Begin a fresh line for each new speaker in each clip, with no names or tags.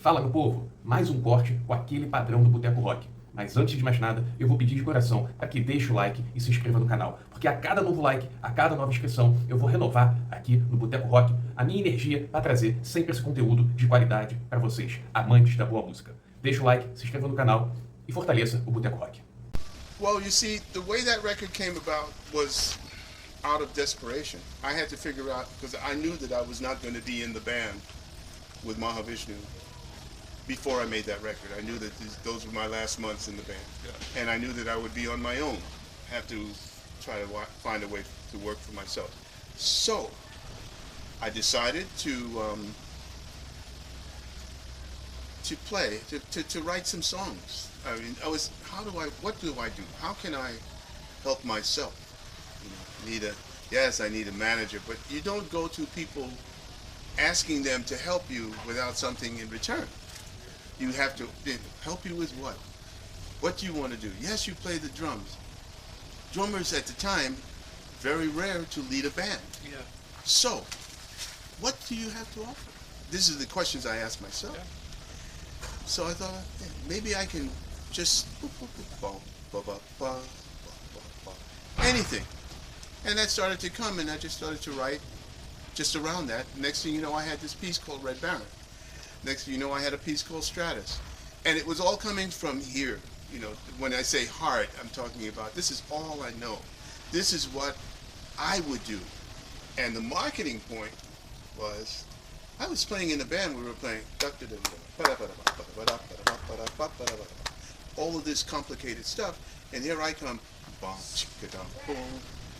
Fala, meu povo! Mais um corte com aquele padrão do Boteco Rock. Mas antes de mais nada, eu vou pedir de coração para que deixe o like e se inscreva no canal. Porque a cada novo like, a cada nova inscrição, eu vou renovar aqui no Boteco Rock a minha energia para trazer sempre esse conteúdo de qualidade para vocês, amantes da boa música. Deixe o like, se inscreva no canal e fortaleça o Boteco Rock.
Well, you see, the way that record came about was out of desperation. I had to figure out, because I knew that I was not going to be in the band with Mahavishnu before I made that record. I knew that those were my last months in the band. Yeah. And I knew that I would be on my own, have to try to find a way to work for myself. So, I decided to write some songs. I mean, what do I do? How can I help myself? You know, yes, I need a manager, but you don't go to people asking them to help you without something in return. You have to help you with what? What do you want to do? Yes, you play the drums. Drummers at the time, very rare to lead a band. Yeah. So, what do you have to offer? This is the questions I asked myself. Yeah. So I thought, maybe I can just anything. And that started to come, and I just started to write just around that. Next thing you know, I had this piece called Red Baron. Next thing you know, I had a piece called Stratus. And it was all coming from here. You know, when I say heart, I'm talking about this is all I know. This is what I would do. And the marketing point was, I was playing in the band, we were playing all of this complicated stuff, and here I come,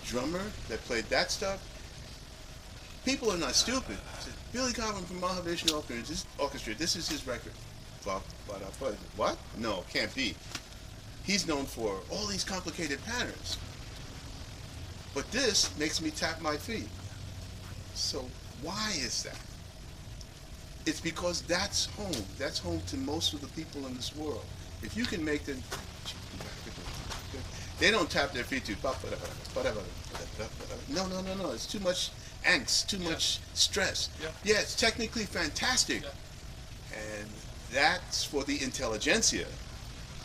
drummer that played that stuff. People are not stupid. Billy Cobham from Mahavishnu Orchestra, this is his record. What? No, can't be. He's known for all these complicated patterns. But this makes me tap my feet. So why is that? It's because that's home. That's home to most of the people in this world. If you can make them, they don't tap their feet to, no, it's too much angst, too much stress. Yeah, it's technically fantastic. And that's for the intelligentsia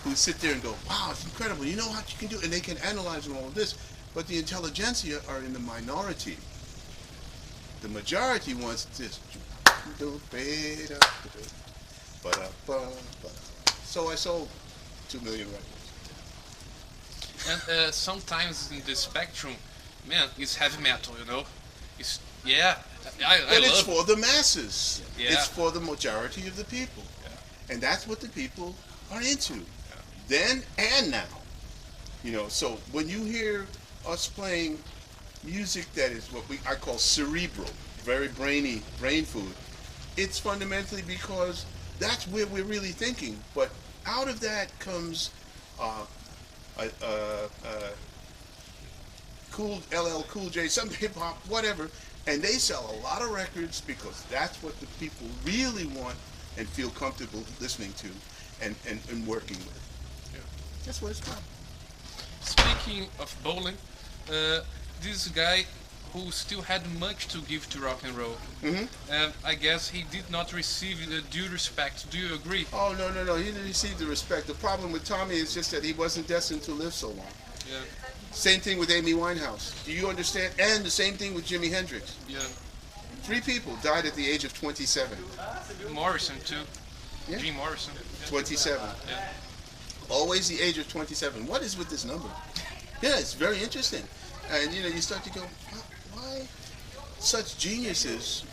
who sit there and go, wow, it's incredible, you know what you can do, and they can analyze all of this. But the intelligentsia are in the minority. The majority wants this. So I sold 2 million records.
And sometimes in the spectrum, man, it's heavy metal, you know? It's, yeah, I
it's for the masses.
Yeah.
It's for the majority of the people. Yeah. And that's what the people are into. Yeah. Then and now. You know, so when you hear us playing music that is what I call cerebral, very brainy, brain food, it's fundamentally because that's where we're really thinking. But out of that comes cool LL Cool J, some hip hop, whatever, and they sell a lot of records because that's what the people really want and feel comfortable listening to and working with. Yeah. That's what it's about.
Speaking of bowling, this guy who still had much to give to rock and roll, I guess he did not receive the due respect. Do you agree?
Oh, no, he didn't receive the respect. The problem with Tommy is just that he wasn't destined to live so long.
Yeah.
Same thing with Amy Winehouse. Do you understand? And the same thing with Jimi Hendrix.
Yeah.
3 people died at the age of 27.
Morrison too.
Yeah.
Jim Morrison.
27.
Yeah.
Always the age of 27. What is with this number? Yeah, it's very interesting. And you know, you start to go, why such geniuses?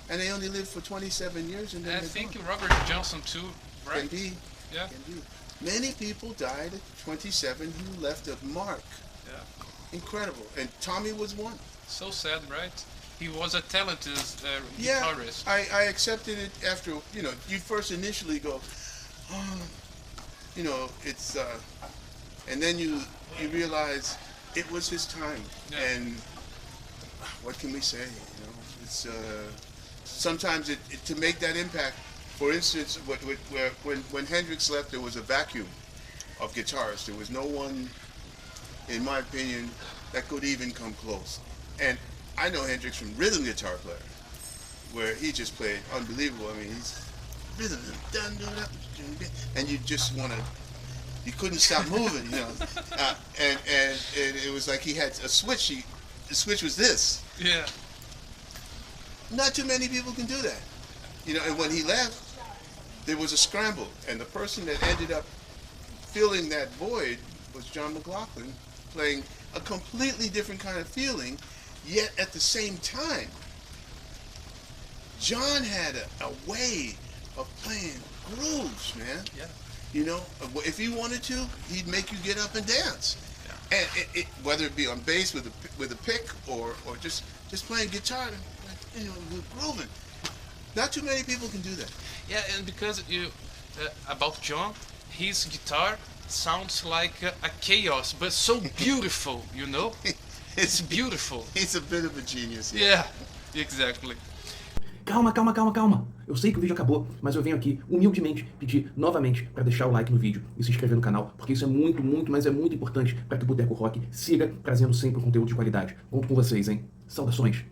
And they only live for 27 years, and then
I think Robert Johnson too, right?
Can be.
Yeah.
Can be. Many people died at 27 who left a mark.
Yeah.
Incredible. And Tommy was one.
So sad, right? He was a talented
Yeah,
guitarist.
I accepted it after, you know, you first initially go, oh, you know, it's, and then you realize it was his time. Yeah. And what can we say? You know, it's, sometimes to make that impact. For instance, when Hendrix left, there was a vacuum of guitarists. There was no one, in my opinion, that could even come close. And I know Hendrix from rhythm guitar player, where he just played unbelievable. I mean, rhythm, and you just want to, you couldn't stop moving, you know. And it was like he had a switch. The switch was this.
Yeah.
Not too many people can do that, you know. And when he left, there was a scramble, and the person that ended up filling that void was John McLaughlin, playing a completely different kind of feeling, yet at the same time, John had a way of playing grooves, man.
Yeah.
You know, if he wanted to, he'd make you get up and dance. Yeah. And whether it be on bass with a pick or just playing guitar, you know, grooving. Not too many people can do that.
Yeah, and because about John, his guitar sounds like a chaos, but so beautiful, you know? It's beautiful.
He's a bit of a genius.
Yeah, exactly.
Calma. Eu sei que o vídeo acabou, mas eu venho aqui humildemente pedir novamente para deixar o like no vídeo e se inscrever no canal, porque isso é muito, mas é muito importante para que o Boteco Rock siga trazendo sempre um conteúdo de qualidade. Conto com vocês, hein? Saudações!